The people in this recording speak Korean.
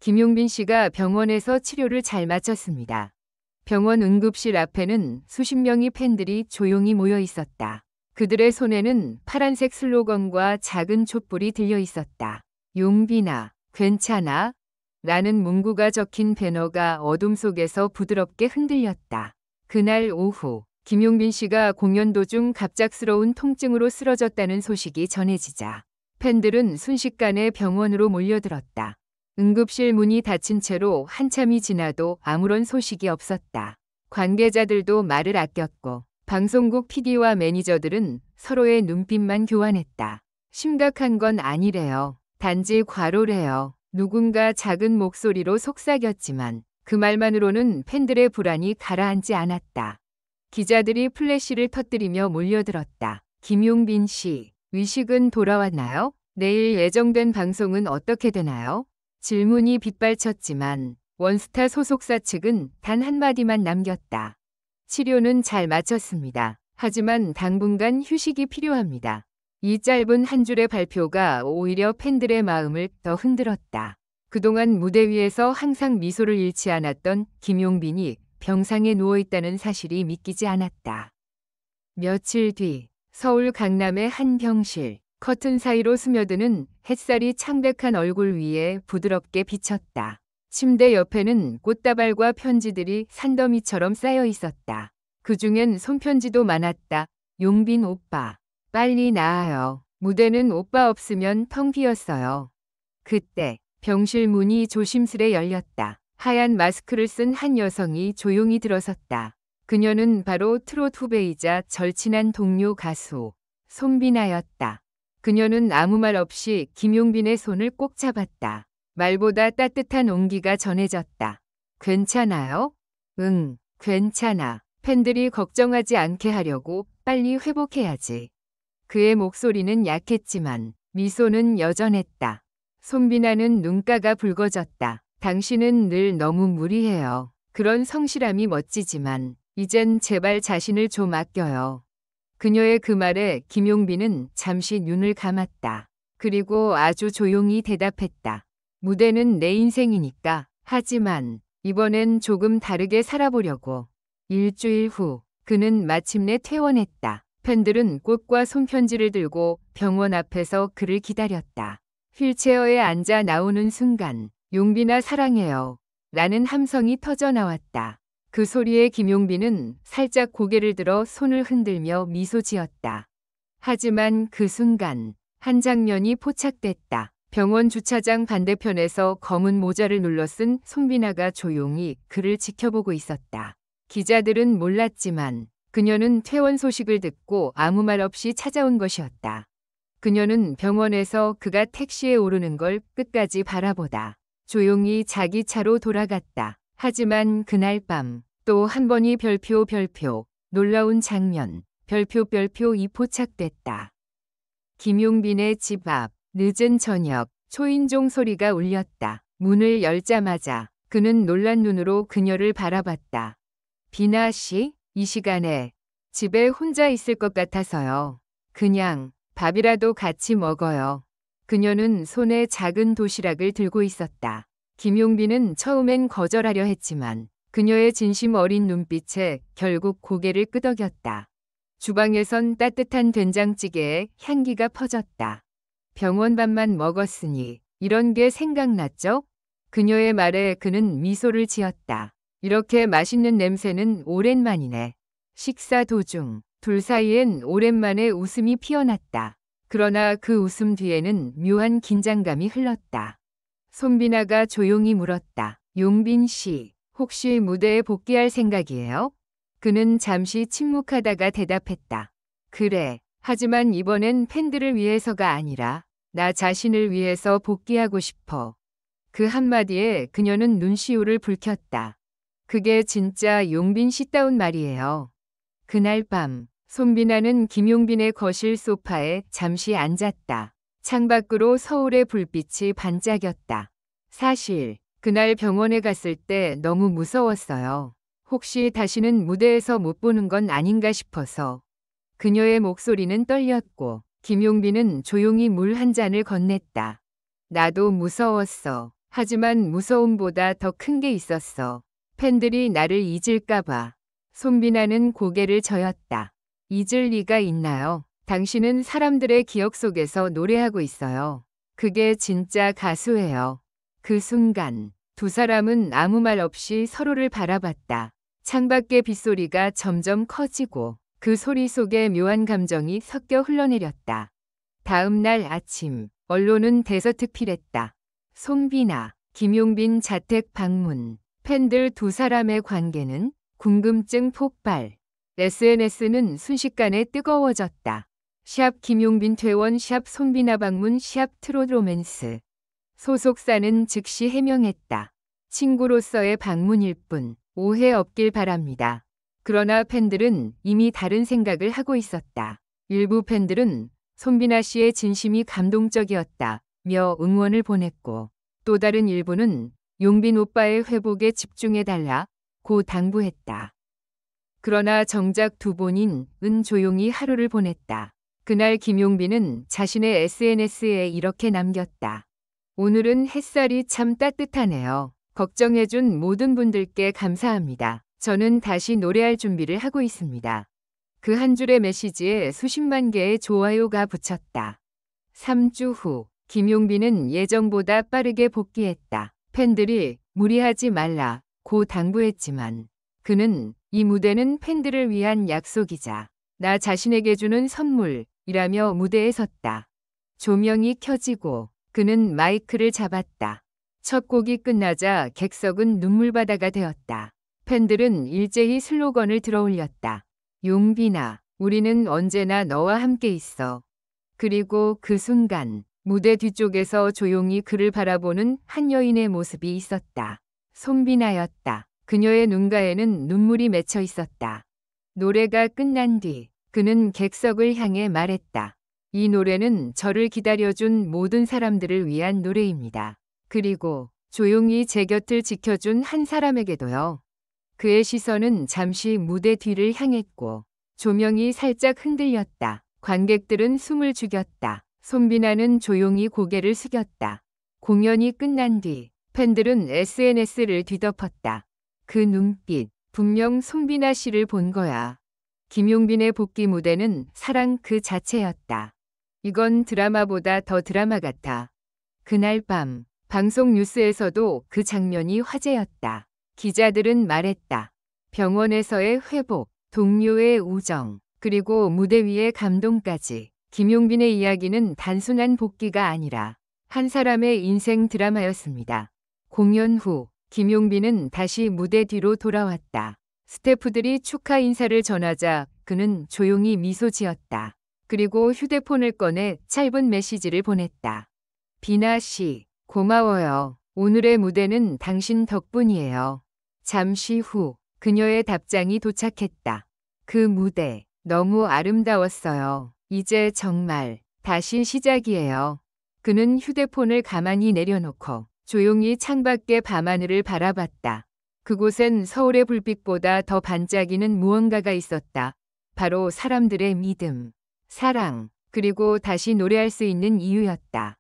김용빈 씨가 병원에서 치료를 잘 마쳤습니다. 병원 응급실 앞에는 수십 명의 팬들이 조용히 모여 있었다. 그들의 손에는 파란색 슬로건과 작은 촛불이 들려 있었다. 용빈아, 괜찮아? 라는 문구가 적힌 배너가 어둠 속에서 부드럽게 흔들렸다. 그날 오후, 김용빈 씨가 공연 도중 갑작스러운 통증으로 쓰러졌다는 소식이 전해지자 팬들은 순식간에 병원으로 몰려들었다. 응급실 문이 닫힌 채로 한참이 지나도 아무런 소식이 없었다. 관계자들도 말을 아꼈고 방송국 PD와 매니저들은 서로의 눈빛만 교환했다. 심각한 건 아니래요. 단지 과로래요. 누군가 작은 목소리로 속삭였지만 그 말만으로는 팬들의 불안이 가라앉지 않았다. 기자들이 플래시를 터뜨리며 몰려들었다. 김용빈 씨, 의식은 돌아왔나요? 내일 예정된 방송은 어떻게 되나요? 질문이 빗발쳤지만 원스타 소속사 측은 단 한마디만 남겼다. 치료는 잘 마쳤습니다. 하지만 당분간 휴식이 필요합니다. 이 짧은 한 줄의 발표가 오히려 팬들의 마음을 더 흔들었다. 그동안 무대 위에서 항상 미소를 잃지 않았던 김용빈이 병상에 누워있다는 사실이 믿기지 않았다. 며칠 뒤 서울 강남의 한 병실. 커튼 사이로 스며드는 햇살이 창백한 얼굴 위에 부드럽게 비쳤다. 침대 옆에는 꽃다발과 편지들이 산더미처럼 쌓여 있었다. 그중엔 손편지도 많았다. 용빈 오빠, 빨리 나아요. 무대는 오빠 없으면 텅 비었어요. 그때 병실 문이 조심스레 열렸다. 하얀 마스크를 쓴 한 여성이 조용히 들어섰다. 그녀는 바로 트롯 후배이자 절친한 동료 가수 손비나였다. 그녀는 아무 말 없이 김용빈의 손을 꼭 잡았다. 말보다 따뜻한 온기가 전해졌다. 괜찮아요? 응, 괜찮아. 팬들이 걱정하지 않게 하려고 빨리 회복해야지. 그의 목소리는 약했지만 미소는 여전했다. 손비나는 눈가가 붉어졌다. 당신은 늘 너무 무리해요. 그런 성실함이 멋지지만 이젠 제발 자신을 좀 아껴요. 그녀의 그 말에 김용빈은 잠시 눈을 감았다. 그리고 아주 조용히 대답했다. 무대는 내 인생이니까. 하지만 이번엔 조금 다르게 살아보려고. 일주일 후 그는 마침내 퇴원했다. 팬들은 꽃과 손편지를 들고 병원 앞에서 그를 기다렸다. 휠체어에 앉아 나오는 순간 용빈아 사랑해요. 라는 함성이 터져 나왔다. 그 소리에 김용빈은 살짝 고개를 들어 손을 흔들며 미소 지었다. 하지만 그 순간 한 장면이 포착됐다. 병원 주차장 반대편에서 검은 모자를 눌러 쓴 손비나가 조용히 그를 지켜보고 있었다. 기자들은 몰랐지만 그녀는 퇴원 소식을 듣고 아무 말 없이 찾아온 것이었다. 그녀는 병원에서 그가 택시에 오르는 걸 끝까지 바라보다 조용히 자기 차로 돌아갔다. 하지만 그날 밤 또 한 번이 별표 놀라운 장면 별표이 포착됐다. 김용빈의 집 앞 늦은 저녁 초인종 소리가 울렸다. 문을 열자마자 그는 놀란 눈으로 그녀를 바라봤다. 비나 씨, 이 시간에 집에 혼자 있을 것 같아서요. 그냥 밥이라도 같이 먹어요. 그녀는 손에 작은 도시락을 들고 있었다. 김용빈은 처음엔 거절하려 했지만 그녀의 진심 어린 눈빛에 결국 고개를 끄덕였다. 주방에선 따뜻한 된장찌개에 향기가 퍼졌다. 병원 밥만 먹었으니 이런 게 생각났죠? 그녀의 말에 그는 미소를 지었다. 이렇게 맛있는 냄새는 오랜만이네. 식사 도중 둘 사이엔 오랜만에 웃음이 피어났다. 그러나 그 웃음 뒤에는 묘한 긴장감이 흘렀다. 손비나가 조용히 물었다. 용빈 씨, 혹시 무대에 복귀할 생각이에요? 그는 잠시 침묵하다가 대답했다. 그래. 하지만 이번엔 팬들을 위해서가 아니라 나 자신을 위해서 복귀하고 싶어. 그 한마디에 그녀는 눈시울을 붉혔다. 그게 진짜 용빈 씨다운 말이에요. 그날 밤 손비나는 김용빈의 거실 소파에 잠시 앉았다. 창밖으로 서울의 불빛이 반짝였다. 사실 그날 병원에 갔을 때 너무 무서웠어요. 혹시 다시는 무대에서 못 보는 건 아닌가 싶어서. 그녀의 목소리는 떨렸고 김용빈은 조용히 물 한 잔을 건넸다. 나도 무서웠어. 하지만 무서움보다 더 큰 게 있었어. 팬들이 나를 잊을까봐. 손비나는 고개를 저었다. 잊을 리가 있나요? 당신은 사람들의 기억 속에서 노래하고 있어요. 그게 진짜 가수예요. 그 순간 두 사람은 아무 말 없이 서로를 바라봤다. 창밖의 빗소리가 점점 커지고 그 소리 속에 묘한 감정이 섞여 흘러내렸다. 다음 날 아침, 언론은 대서특필했다. 손비나, 김용빈 자택 방문. 팬들 두 사람의 관계는 궁금증 폭발. SNS는 순식간에 뜨거워졌다. 샵 김용빈 퇴원, 샵 손비나 방문, 샵 트롯 로맨스. 소속사는 즉시 해명했다. 친구로서의 방문일 뿐 오해 없길 바랍니다. 그러나 팬들은 이미 다른 생각을 하고 있었다. 일부 팬들은 손비나 씨의 진심이 감동적이었다며 응원을 보냈고, 또 다른 일부는 용빈 오빠의 회복에 집중해달라고 당부했다. 그러나 정작 두 본인은 조용히 하루를 보냈다. 그날 김용빈은 자신의 SNS에 이렇게 남겼다. 오늘은 햇살이 참 따뜻하네요. 걱정해준 모든 분들께 감사합니다. 저는 다시 노래할 준비를 하고 있습니다. 그 한 줄의 메시지에 수십만 개의 좋아요가 붙였다. 3주 후, 김용빈은 예정보다 빠르게 복귀했다. 팬들이 무리하지 말라고 당부했지만 그는 이 무대는 팬들을 위한 약속이자 나 자신에게 주는 선물이라며 무대에 섰다. 조명이 켜지고 그는 마이크를 잡았다. 첫 곡이 끝나자 객석은 눈물바다가 되었다. 팬들은 일제히 슬로건을 들어올렸다. 용빈아, 우리는 언제나 너와 함께 있어. 그리고 그 순간 무대 뒤쪽에서 조용히 그를 바라보는 한 여인의 모습이 있었다. 손비나였다. 그녀의 눈가에는 눈물이 맺혀 있었다. 노래가 끝난 뒤 그는 객석을 향해 말했다. 이 노래는 저를 기다려준 모든 사람들을 위한 노래입니다. 그리고 조용히 제 곁을 지켜준 한 사람에게도요. 그의 시선은 잠시 무대 뒤를 향했고 조명이 살짝 흔들렸다. 관객들은 숨을 죽였다. 손비나는 조용히 고개를 숙였다. 공연이 끝난 뒤 팬들은 SNS를 뒤덮었다. 그 눈빛, 분명 손비나 씨를 본 거야. 김용빈의 복귀 무대는 사랑 그 자체였다. 이건 드라마보다 더 드라마 같아. 그날 밤 방송 뉴스에서도 그 장면이 화제였다. 기자들은 말했다. 병원에서의 회복, 동료의 우정, 그리고 무대 위의 감동까지. 김용빈의 이야기는 단순한 복귀가 아니라 한 사람의 인생 드라마였습니다. 공연 후 김용빈은 다시 무대 뒤로 돌아왔다. 스태프들이 축하 인사를 전하자 그는 조용히 미소 지었다. 그리고 휴대폰을 꺼내 짧은 메시지를 보냈다. 비나 씨, 고마워요. 오늘의 무대는 당신 덕분이에요. 잠시 후 그녀의 답장이 도착했다. 그 무대 너무 아름다웠어요. 이제 정말 다시 시작이에요. 그는 휴대폰을 가만히 내려놓고 조용히 창밖의 밤하늘을 바라봤다. 그곳엔 서울의 불빛보다 더 반짝이는 무언가가 있었다. 바로 사람들의 믿음, 사랑, 그리고 다시 노래할 수 있는 이유였다.